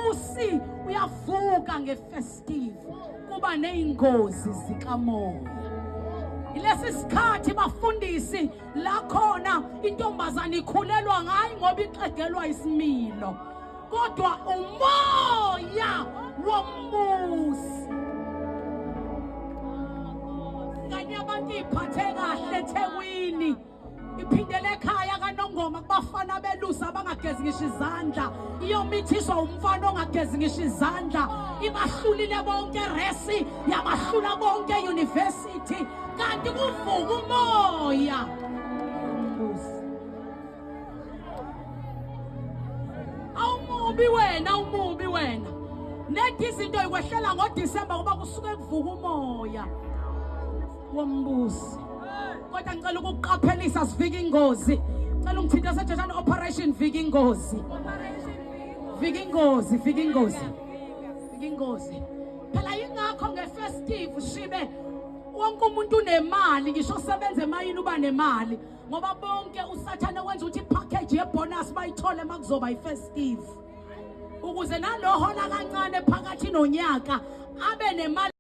umbusi uyavuka ngefestive kuba neingozi zikamoya. Ilesi sikhathi bafundisi la khona intombazana ikhulelwa ngayi ngoba iqedelwa isimilo, kodwa umoya wombusi. Ngani abantu iphathe kahle eThekwini, iphindele ekhaya kaNongoma kubafana belusa abangagezi ngisho izandla, iyomithiswa umfana ongagezi ngisho izandla, ibahlulile bonke resi, yabahlula bonke university, kanti kuvuka umoya wombusi. Awumubi wena nethi izinto ikwehlela ngoDisemba ngoba kusuke kuvuka umoya wombusi. Kodwa ngicela ukuqaphelisa sivika ingozi. Ngicela ungithinta sejajana operation vika ingozi. Vika ingozi. Phela ingakho ngefestive shibe wonke umuntu unemali, ngisho usebenza emayini uba nemali, ngoba bonke usathane wenza ukuthi ipackage yebonus bayithole makuzoba ifestive, ukuze nalohola kancane phakathi nonyaka abe nemali.